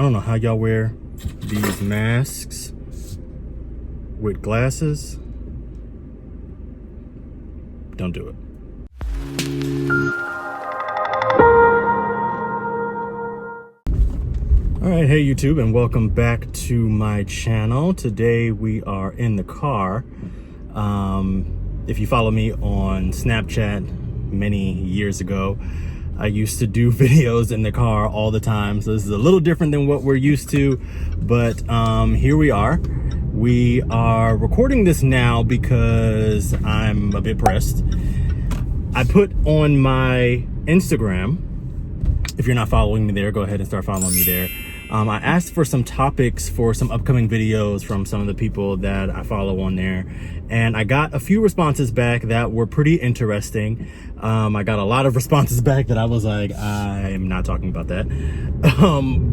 don't know how y'all wear these masks with glasses. Don't do it. All right, hey YouTube, and welcome back to my channel. Today we are in the car. If you follow me on Snapchat many years ago, I used to do videos in the car all the time. So this is a little different than what we're used to, but here we are. We are recording this now because I'm a bit pressed. I put on my Instagram, if you're not following me there, go ahead and start following me there. I asked for some topics for some upcoming videos from some of the people that I follow on there, and I got a few responses back that were pretty interesting. I got a lot of responses back that I was like, I am not talking about that.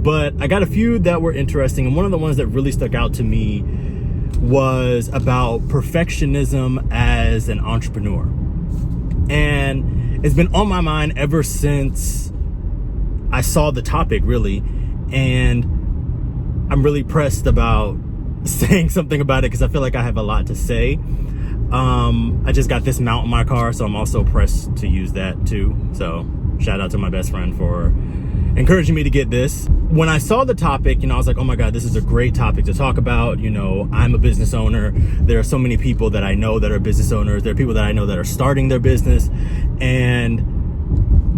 But I got a few that were interesting, and one of the ones that really stuck out to me was about perfectionism as an entrepreneur. And it's been on my mind ever since I saw the topic, really. And I'm really pressed about saying something about it because I feel like I have a lot to say. I just got this mount in my car, so I'm also pressed to use that too. So shout out to my best friend for encouraging me to get this. When I saw the topic, I was like, oh my God, this is a great topic to talk about. I'm a business owner. There are so many people that I know that are business owners. There are people that I know that are starting their business. And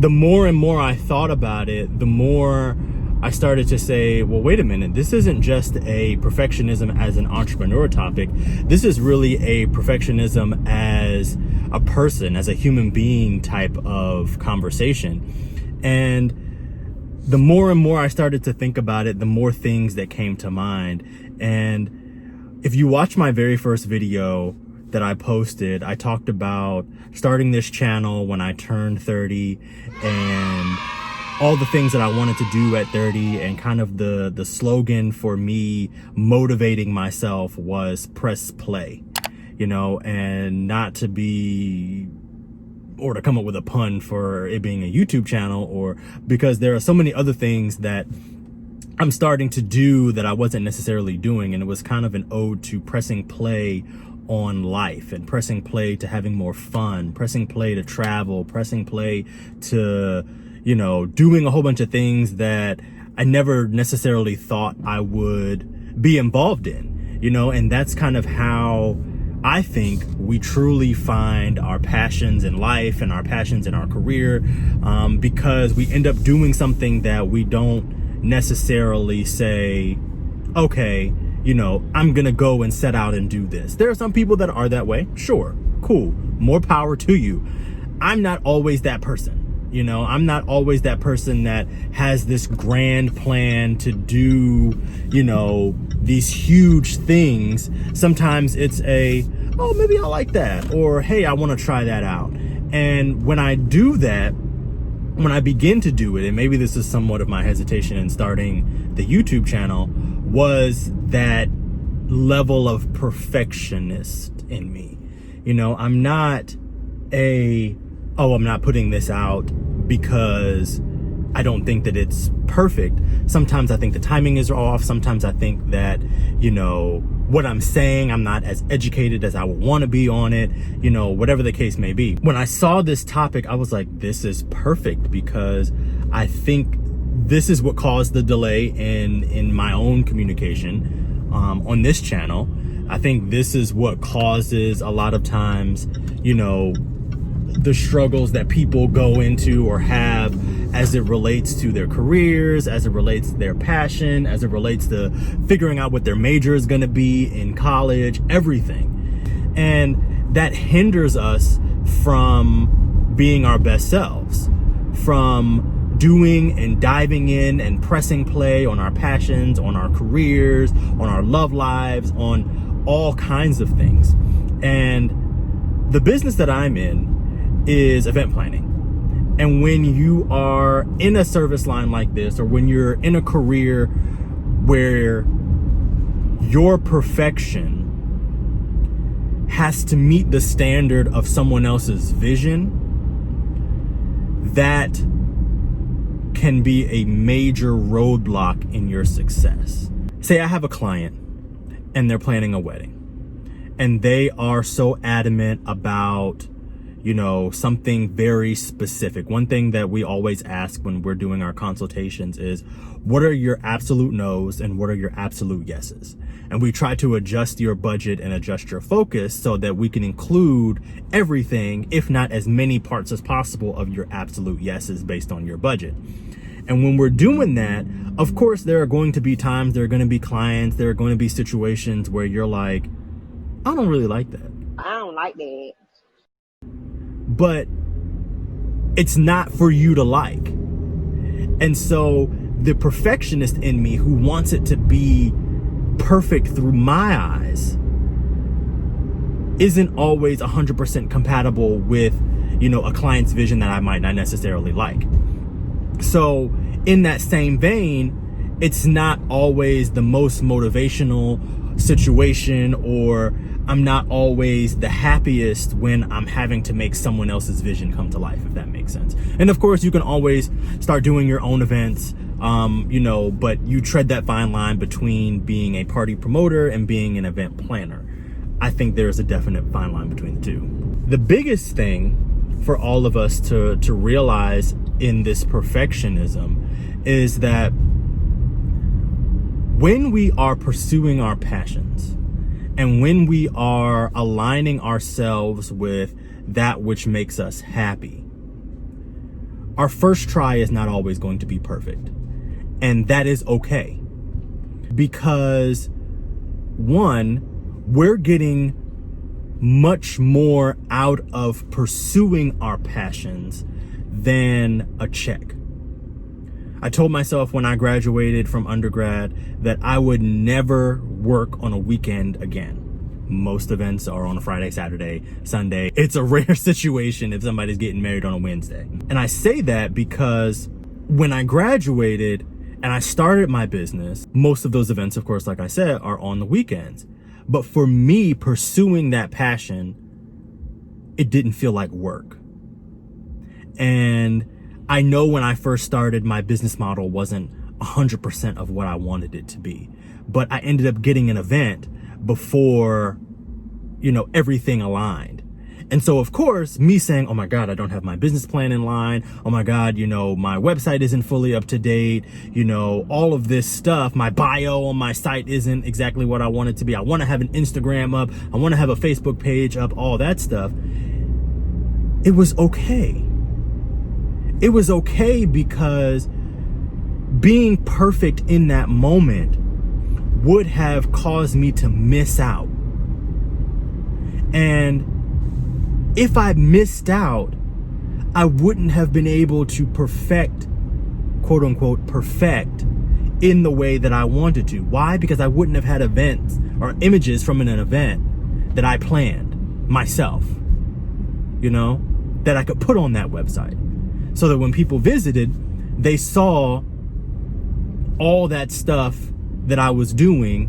the more and more I thought about it, the more I started to say, well, wait a minute, this isn't just a perfectionism as an entrepreneur topic. This is really a perfectionism as a person, as a human being type of conversation. And the more and more I started to think about it, the more things that came to mind. And if you watch my very first video that I posted, I talked about starting this channel when I turned 30 and all the things that I wanted to do at 30, and kind of the slogan for me motivating myself was press play, and not to be, or to come up with a pun for it being a YouTube channel, or because there are so many other things that I'm starting to do that I wasn't necessarily doing. And it was kind of an ode to pressing play on life, and pressing play to having more fun, pressing play to travel, pressing play to doing a whole bunch of things that I never necessarily thought I would be involved in, and that's kind of how I think we truly find our passions in life and our passions in our career, because we end up doing something that we don't necessarily say, okay, I'm gonna go and set out and do this. There are some people that are that way. Sure, cool, more power to you. I'm not always that person. I'm not always that person that has this grand plan to do, these huge things. Sometimes it's oh, maybe I like that, or hey, I want to try that out. And when I do that, when I begin to do it, and maybe this is somewhat of my hesitation in starting the YouTube channel, was that level of perfectionist in me. I'm not I'm not putting this out because I don't think that it's perfect. Sometimes I think the timing is off. Sometimes I think that, what I'm saying, I'm not as educated as I would want to be on it, whatever the case may be. When I saw this topic, I was like, this is perfect, because I think this is what caused the delay in my own communication on this channel. I think this is what causes a lot of times, the struggles that people go into or have as it relates to their careers, as it relates to their passion, as it relates to figuring out what their major is going to be in college, everything. And that hinders us from being our best selves, from doing and diving in and pressing play on our passions, on our careers, on our love lives, on all kinds of things. And the business that I'm in is event planning. And when you are in a service line like this, or when you're in a career where your perfection has to meet the standard of someone else's vision, that can be a major roadblock in your success. Say I have a client and they're planning a wedding and they are so adamant about, something very specific. One thing that we always ask when we're doing our consultations is, what are your absolute no's and what are your absolute yeses? And we try to adjust your budget and adjust your focus so that we can include everything, if not as many parts as possible, of your absolute yeses based on your budget. And when we're doing that, of course, there are going to be times, there are going to be clients, there are going to be situations where you're like, I don't really like that. I don't like that. But it's not for you to like. And so the perfectionist in me, who wants it to be perfect through my eyes, isn't always 100% compatible with, a client's vision that I might not necessarily like. So in that same vein, it's not always the most motivational situation, or I'm not always the happiest when I'm having to make someone else's vision come to life, if that makes sense. And of course, you can always start doing your own events, but you tread that fine line between being a party promoter and being an event planner. I think there's a definite fine line between the two. The biggest thing for all of us to realize in this perfectionism is that when we are pursuing our passions and when we are aligning ourselves with that which makes us happy, our first try is not always going to be perfect. And that is okay. Because one, we're getting much more out of pursuing our passions than a check. I told myself when I graduated from undergrad that I would never work on a weekend again. Most events are on a Friday, Saturday, Sunday. It's a rare situation if somebody's getting married on a Wednesday. And I say that because when I graduated and I started my business, most of those events, of course, like I said, are on the weekends. But for me, pursuing that passion, it didn't feel like work. And I know when I first started, my business model wasn't 100% of what I wanted it to be. But I ended up getting an event before, everything aligned. And so, of course, me saying, oh my God, I don't have my business plan in line. Oh my God, my website isn't fully up to date. All of this stuff, my bio on my site isn't exactly what I want it to be. I want to have an Instagram up. I want to have a Facebook page up, all that stuff. It was okay. It was okay because being perfect in that moment would have caused me to miss out. And if I missed out, I wouldn't have been able to perfect, quote unquote, perfect in the way that I wanted to. Why? Because I wouldn't have had events or images from an event that I planned myself, that I could put on that website. So that when people visited, they saw all that stuff that I was doing,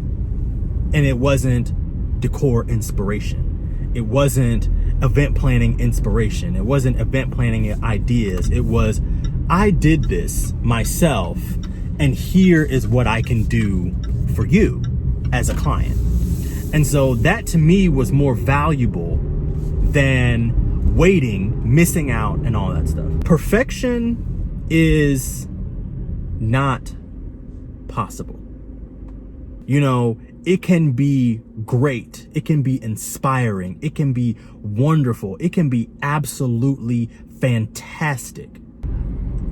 and it wasn't decor inspiration. It wasn't event planning inspiration. It wasn't event planning ideas. It was, I did this myself, and here is what I can do for you as a client. And so that to me was more valuable than waiting, missing out, and all that stuff. Perfection is not possible. It can be great. It can be inspiring. It can be wonderful. It can be absolutely fantastic.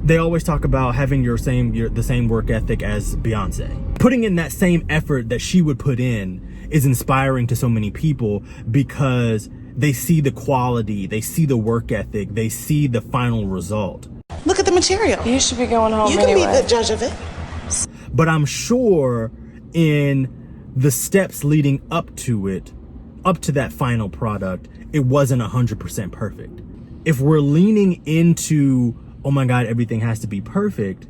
They always talk about having the same work ethic as Beyonce. Putting in that same effort that she would put in is inspiring to so many people because they see the quality, they see the work ethic, they see the final result. Look at the material. You should be going home You anyway. can be the judge of it. But I'm sure in the steps leading up to that final product, it wasn't 100% perfect. If we're leaning into, oh my God, everything has to be perfect,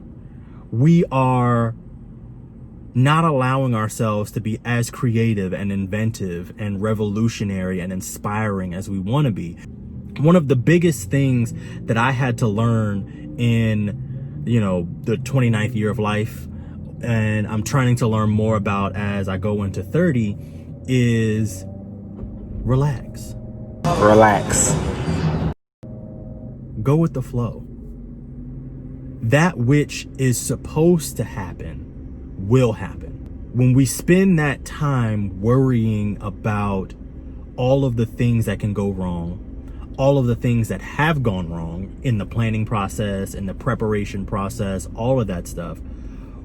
we are not allowing ourselves to be as creative and inventive and revolutionary and inspiring as we want to be. One of the biggest things that I had to learn in the 29th year of life, and I'm trying to learn more about as I go into 30, is relax. Relax. Go with the flow. That which is supposed to happen will happen. When we spend that time worrying about all of the things that can go wrong, all of the things that have gone wrong in the planning process, in the preparation process, all of that stuff,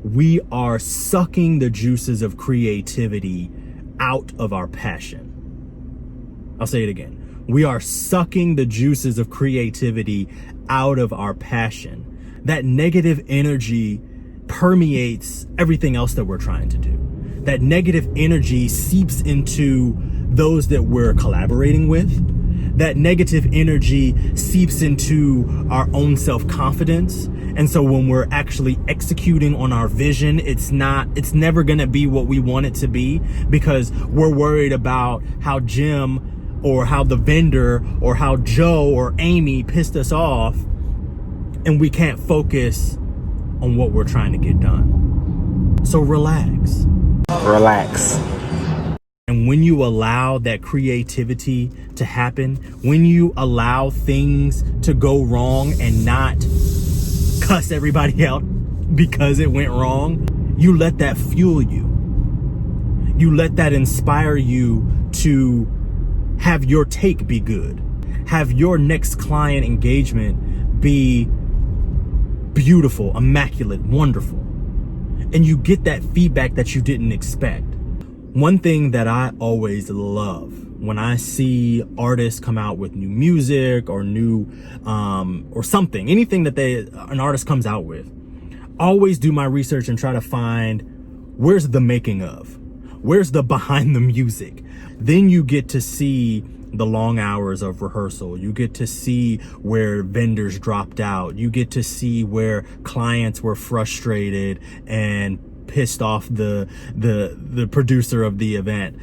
we are sucking the juices of creativity out of our passion. I'll say it again. We are sucking the juices of creativity out of our passion. That negative energy permeates everything else that we're trying to do. That negative energy seeps into those that we're collaborating with. That negative energy seeps into our own self-confidence. And so when we're actually executing on our vision, it's never going to be what we want it to be, because we're worried about how Jim or how the vendor or how Joe or Amy pissed us off, and we can't focus on what we're trying to get done. So relax. Relax. And when you allow that creativity to happen, when you allow things to go wrong and not cuss everybody out because it went wrong, you let that fuel you. You let that inspire you to have your take be good. Have your next client engagement be beautiful, immaculate, wonderful. And you get that feedback that you didn't expect. One thing that I always love when I see artists come out with new music or new or something, anything that an artist comes out with, I always do my research and try to find where's the making of, where's the behind the music. Then you get to see the long hours of rehearsal. You get to see where vendors dropped out. You get to see where clients were frustrated and pissed off the producer of the event,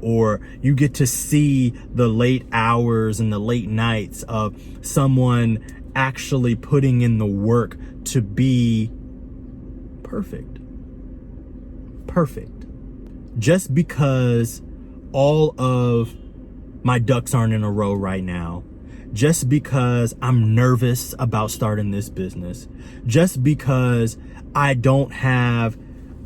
or you get to see the late hours and the late nights of someone actually putting in the work to be perfect. Just because all of my ducks aren't in a row right now, just because I'm nervous about starting this business, just because I don't have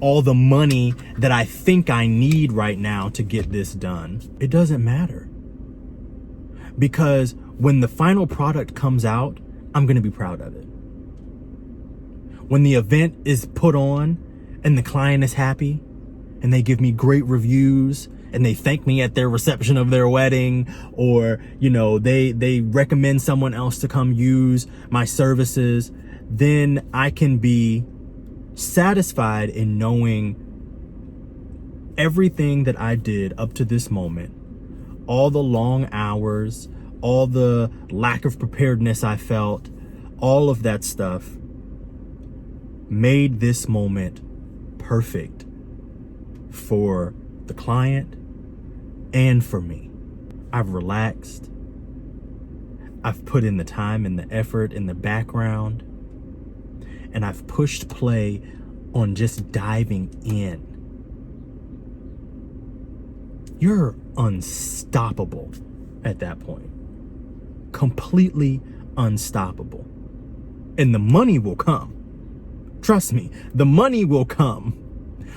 all the money that I think I need right now to get this done, it doesn't matter. Because when the final product comes out, I'm going to be proud of it. When the event is put on and the client is happy and they give me great reviews and they thank me at their reception of their wedding, or, they recommend someone else to come use my services, then I can be satisfied in knowing everything that I did up to this moment, all the long hours, all the lack of preparedness I felt, all of that stuff made this moment perfect for the client and for me. I've relaxed. I've put in the time and the effort in the background, and I've pushed play on just diving in. You're unstoppable at that point. Completely unstoppable. And the money will come. Trust me, the money will come.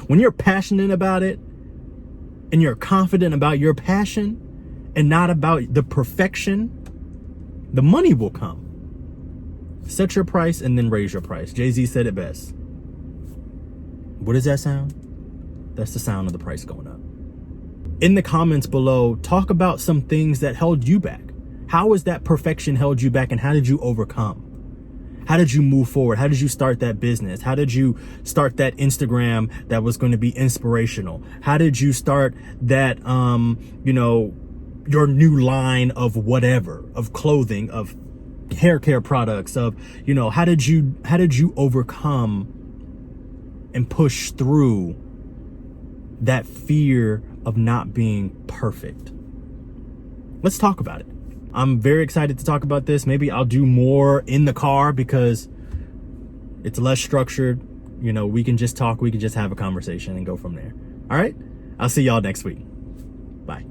When you're passionate about it and you're confident about your passion and not about the perfection, the money will come. Set your price and then raise your price. Jay-Z said it best. What does that sound? That's the sound of the price going up. In the comments below, talk about some things that held you back. How has that perfection held you back, and how did you overcome? How did you move forward? How did you start that business? How did you start that Instagram that was going to be inspirational? How did you start that, your new line of whatever, of clothing, of hair care products, of, how did you overcome and push through that fear of not being perfect? Let's talk about it. I'm very excited to talk about this. Maybe I'll do more in the car because It's less structured. You know, we can just talk, we can just have a conversation and go from there. All right? I'll see y'all next week. Bye.